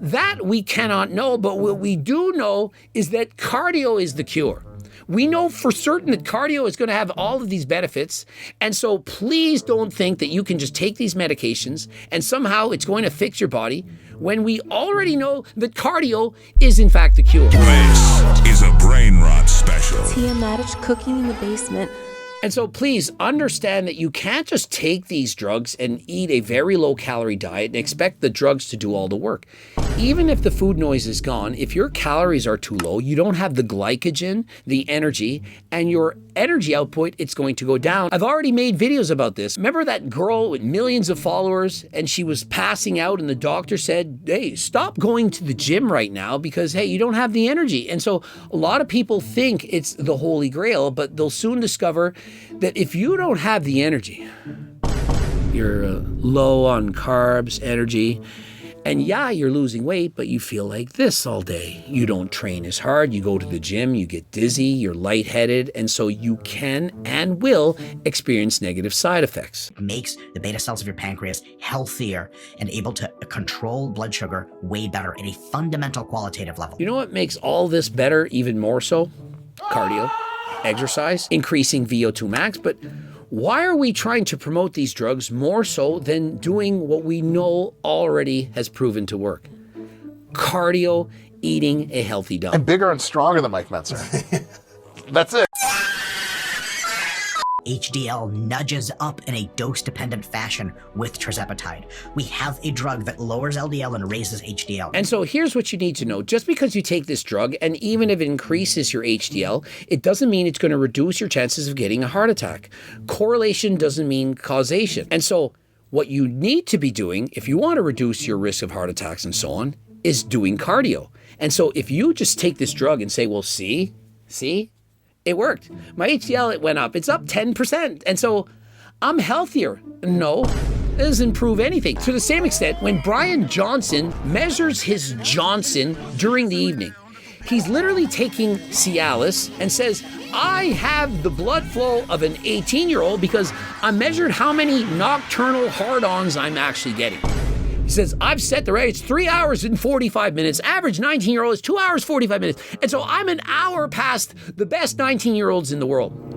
That we cannot know, but what we do know is that cardio is the cure. We know for certain that cardio is going to have all of these benefits. And so please don't think that you can just take these medications and somehow it's going to fix your body when we already know that cardio is in fact the cure. This is a brain rot special. Tia Matic cooking in the basement. And so please understand that you can't just take these drugs and eat a very low calorie diet and expect the drugs to do all the work. Even if the food noise is gone, if your calories are too low, you don't have the glycogen, the energy, and your energy output, it's going to go down. I've already made videos about this. Remember that girl with millions of followers and she was passing out and the doctor said, hey, stop going to the gym right now because, hey, you don't have the energy. And so a lot of people think it's the Holy Grail, but they'll soon discover that if you don't have the energy, you're low on carbs, energy, and yeah, you're losing weight, but you feel like this all day. You don't train as hard, you go to the gym, you get dizzy, you're lightheaded, and so you can and will experience negative side effects. It makes the beta cells of your pancreas healthier and able to control blood sugar way better at a fundamental qualitative level. You know what makes all this better even more so? Cardio, exercise, increasing VO2 max, but why are we trying to promote these drugs more so than doing what we know already has proven to work? Cardio, eating a healthy diet. I'm bigger and stronger than Mike Mentzer. That's it. HDL nudges up in a dose-dependent fashion with tirzepatide. We have a drug that lowers LDL and raises HDL. And so here's what you need to know. Just because you take this drug, and even if it increases your HDL, it doesn't mean it's going to reduce your chances of getting a heart attack. Correlation doesn't mean causation. And so what you need to be doing, if you want to reduce your risk of heart attacks and so on, is doing cardio. And so if you just take this drug and say, well, see, it worked. My HDL, it went up. It's up 10%. And so I'm healthier. No, it doesn't prove anything. To the same extent, when Brian Johnson measures his Johnson during the evening, he's literally taking Cialis and says, I have the blood flow of an 18-year-old because I measured how many nocturnal hard-ons I'm actually getting. He says, I've set the rate, it's 3 hours and 45 minutes. Average 19-year-old is 2 hours, 45 minutes. And so I'm an hour past the best 19-year-olds in the world.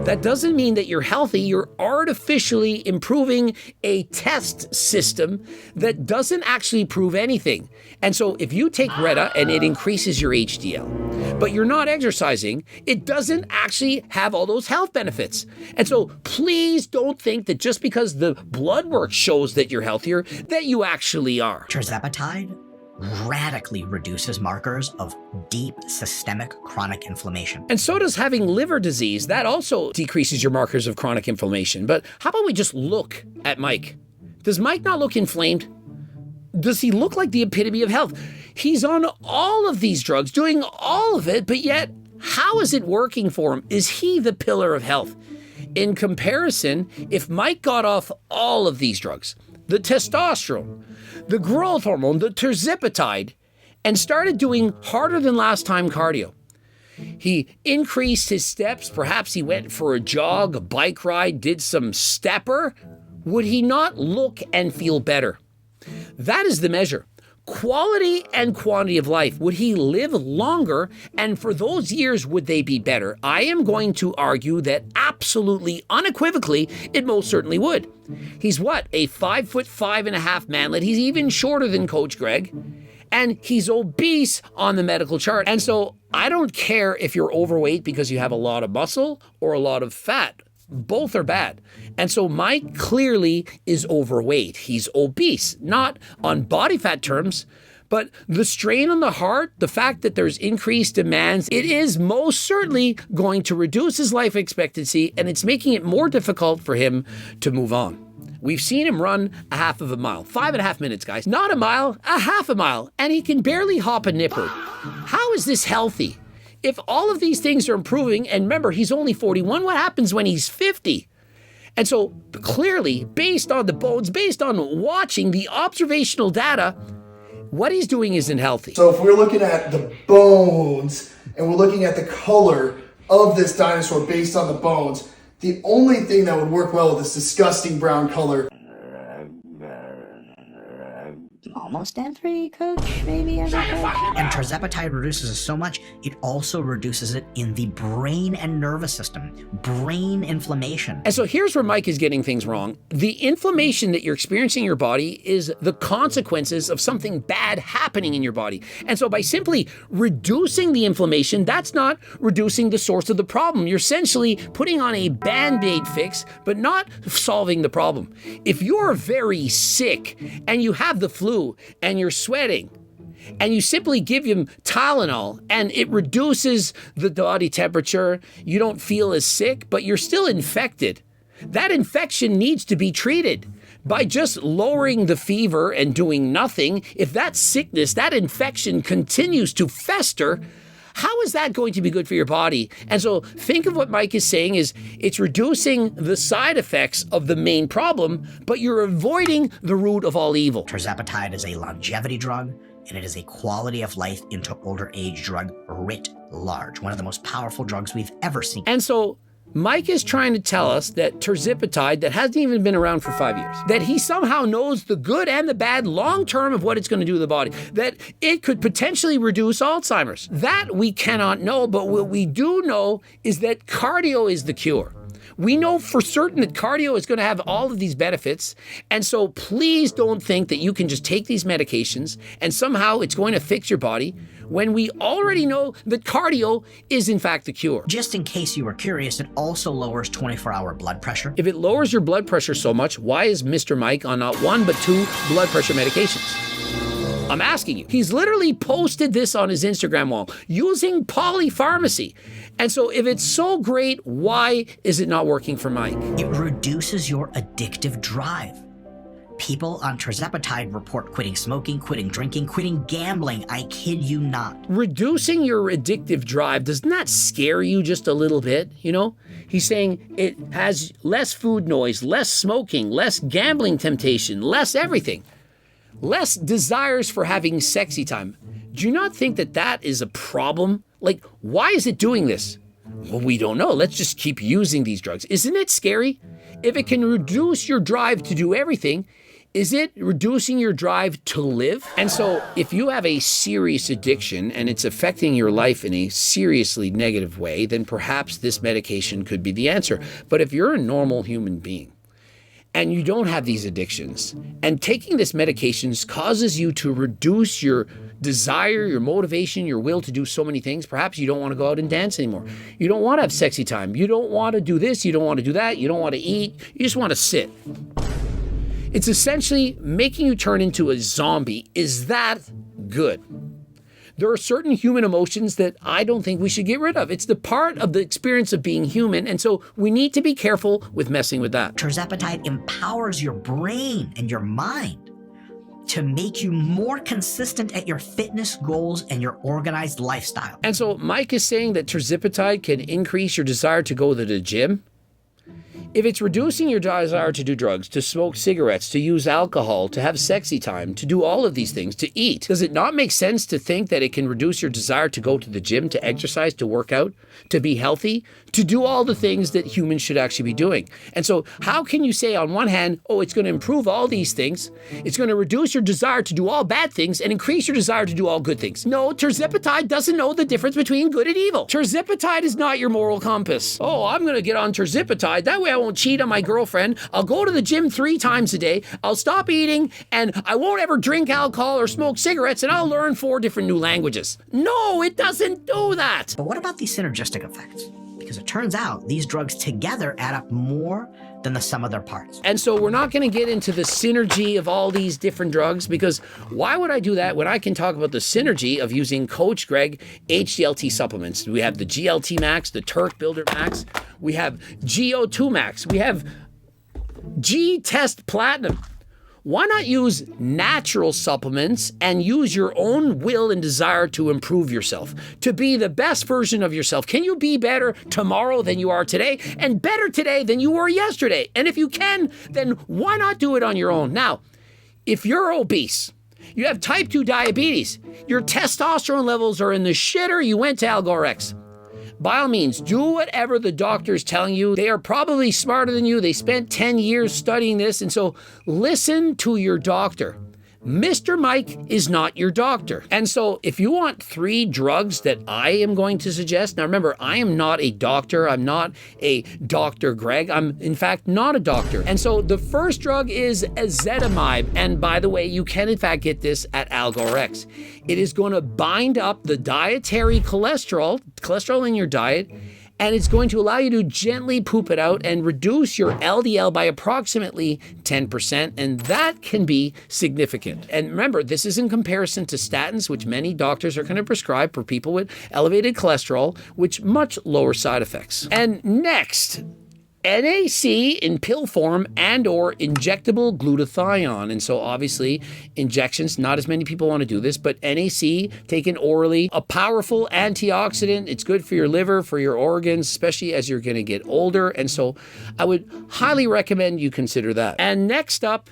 That doesn't mean that you're healthy. You're artificially improving a test system that doesn't actually prove anything. And so if you take Retta and it increases your HDL, but you're not exercising, it doesn't actually have all those health benefits. And so please don't think that just because the blood work shows that you're healthier, that you actually are. Tirzepatide radically reduces markers of deep systemic chronic inflammation. And so does having liver disease. That also decreases your markers of chronic inflammation. But how about we just look at Mike? Does Mike not look inflamed? Does he look like the epitome of health? He's on all of these drugs, doing all of it, but yet, how is it working for him? Is he the pillar of health? In comparison, if Mike got off all of these drugs, the testosterone, the growth hormone, the tirzepatide, and started doing harder than last time cardio. He increased his steps. Perhaps he went for a jog, a bike ride, did some stepper. Would he not look and feel better? That is the measure. Quality and quantity of life. Would he live longer? And for those years, would they be better? I am going to argue that absolutely, unequivocally, it most certainly would. He's what? A 5'5.5" manlet. He's even shorter than Coach Greg. And he's obese on the medical chart. And so I don't care if you're overweight because you have a lot of muscle or a lot of fat. Both are bad. And so Mike clearly is overweight. He's obese, not on body fat terms, but the strain on the heart, the fact that there's increased demands, it is most certainly going to reduce his life expectancy, and it's making it more difficult for him to move on. We've seen him run a half of a mile, 5.5 minutes, guys. Not a mile, a half a mile, and he can barely hop a nipper. How is this healthy? If all of these things are improving, and remember, he's only 41, what happens when he's 50? And so clearly, based on the bones, based on watching the observational data, what he's doing isn't healthy. So if we're looking at the bones and we're looking at the color of this dinosaur based on the bones, the only thing that would work well with this disgusting brown color. Oh almost every coach, maybe every coach. And Tirzepatide reduces it so much, it also reduces it in the brain and nervous system, brain inflammation. And so here's where Mike is getting things wrong. The inflammation that you're experiencing in your body is the consequences of something bad happening in your body. And so by simply reducing the inflammation, that's not reducing the source of the problem. You're essentially putting on a Band-Aid fix, but not solving the problem. If you're very sick and you have the flu and you're sweating, and you simply give him Tylenol and it reduces the body temperature, you don't feel as sick, but you're still infected. That infection needs to be treated. By just lowering the fever and doing nothing, if that sickness, that infection continues to fester, how is that going to be good for your body? And so think of what Mike is saying is it's reducing the side effects of the main problem, but you're avoiding the root of all evil. Tirzepatide is a longevity drug, and it is a quality of life into older age drug writ large. One of the most powerful drugs we've ever seen. And so Mike is trying to tell us that Tirzepatide, that hasn't even been around for 5 years, that he somehow knows the good and the bad long term of what it's going to do to the body, that it could potentially reduce Alzheimer's. That we cannot know, but what we do know is that cardio is the cure. We know for certain that cardio is going to have all of these benefits. And so please don't think that you can just take these medications and somehow it's going to fix your body when we already know that cardio is in fact the cure. Just in case you were curious, it also lowers 24-hour blood pressure. If it lowers your blood pressure so much, why is Mr. Mike on not one but 2 blood pressure medications? I'm asking you. He's literally posted this on his Instagram wall using polypharmacy. And so if it's so great, why is it not working for Mike? It reduces your addictive drive. People on Tirzepatide report quitting smoking, quitting drinking, quitting gambling. I kid you not. Reducing your addictive drive, doesn't that scare you just a little bit? You know, he's saying it has less food noise, less smoking, less gambling temptation, less everything. Less desires for having sexy time. Do you not think that that is a problem? Like, why is it doing this? Well, we don't know. Let's just keep using these drugs. Isn't it scary? If it can reduce your drive to do everything, is it reducing your drive to live? And so if you have a serious addiction and it's affecting your life in a seriously negative way, then perhaps this medication could be the answer. But if you're a normal human being, and you don't have these addictions, and taking this medications causes you to reduce your desire, your motivation, your will to do so many things. Perhaps you don't want to go out and dance anymore. You don't want to have sexy time. You don't want to do this. You don't want to do that. You don't want to eat. You just want to sit. It's essentially making you turn into a zombie. Is that good? There are certain human emotions that I don't think we should get rid of. It's the part of the experience of being human, and so we need to be careful with messing with that. Tirzepatide empowers your brain and your mind to make you more consistent at your fitness goals and your organized lifestyle. And so Mike is saying that Tirzepatide can increase your desire to go to the gym. If it's reducing your desire to do drugs, to smoke cigarettes, to use alcohol, to have sexy time, to do all of these things, to eat, does it not make sense to think that it can reduce your desire to go to the gym, to exercise, to work out, to be healthy, to do all the things that humans should actually be doing? And so how can you say on one hand, oh, it's going to improve all these things, it's going to reduce your desire to do all bad things and increase your desire to do all good things? No, Tirzepatide doesn't know the difference between good and evil. Tirzepatide is not your moral compass. Oh, I'm going to get on Tirzepatide. That way I won't cheat on my girlfriend. I'll go to the gym 3 times a day. I'll stop eating and I won't ever drink alcohol or smoke cigarettes and I'll learn 4 different new languages. No, it doesn't do that. But what about these synergistic effects? Because it turns out these drugs together add up more than the sum of their parts. And so we're not going to get into the synergy of all these different drugs, because why would I do that when I can talk about the synergy of using Coach Greg HDLT supplements? We have the GLT Max, the Turk Builder Max, we have GO2 Max, we have G-Test Platinum. Why not use natural supplements and use your own will and desire to improve yourself, to be the best version of yourself? Can you be better tomorrow than you are today, and better today than you were yesterday? And if you can, then why not do it on your own? Now, if you're obese, you have type 2 diabetes, your testosterone levels are in the shitter, you went to Algorex. By all means, do whatever the doctor is telling you. They are probably smarter than you. They spent 10 years studying this. And so listen to your doctor. Mr. Mike is not your doctor. And so if you want 3 drugs that I am going to suggest, now remember, I am not a doctor. I'm not a Dr. Greg. I'm in fact not a doctor. And so the first drug is ezetimibe. And by the way, you can in fact get this at AlgoRx. It is going to bind up the dietary cholesterol in your diet, and it's going to allow you to gently poop it out and reduce your LDL by approximately 10%, and that can be significant. And remember, this is in comparison to statins, which many doctors are going to prescribe for people with elevated cholesterol, which much lower side effects. And next, NAC in pill form and or injectable glutathione. And so obviously injections, not as many people want to do this, but NAC taken orally, a powerful antioxidant. It's good for your liver, for your organs, especially as you're going to get older. And so I would highly recommend you consider that. And next up,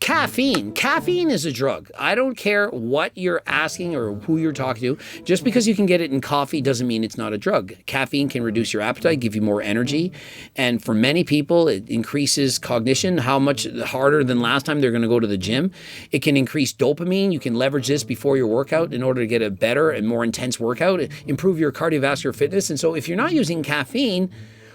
caffeine. Caffeine is a drug. I don't care what you're asking or who you're talking to. Just because you can get it in coffee doesn't mean it's not a drug. Caffeine can reduce your appetite, give you more energy. And for many people, it increases cognition, how much harder than last time they're going to go to the gym. It can increase dopamine. You can leverage this before your workout in order to get a better and more intense workout, improve your cardiovascular fitness. And so if you're not using caffeine,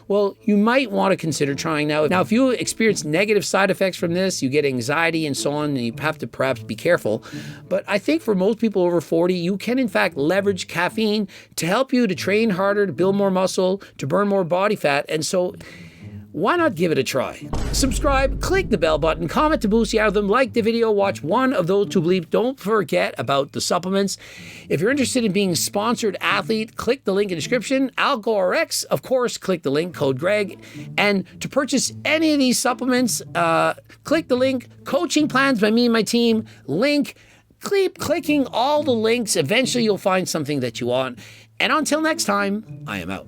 well, you might want to consider trying now. Now, if you experience negative side effects from this, you get anxiety and so on, and you have to perhaps be careful. But I think for most people over 40, you can in fact leverage caffeine to help you to train harder, to build more muscle, to burn more body fat. And so why not give it a try? Subscribe, click the bell button, comment to boost the algorithm, like the video, watch one of those 2 bleeps. Don't forget about the supplements. If you're interested in being a sponsored athlete, click the link in the description. AlgoRx, of course, click the link, code Greg. And to purchase any of these supplements, click the link, coaching plans by me and my team, link. Keep clicking all the links. Eventually you'll find something that you want. And until next time, I am out.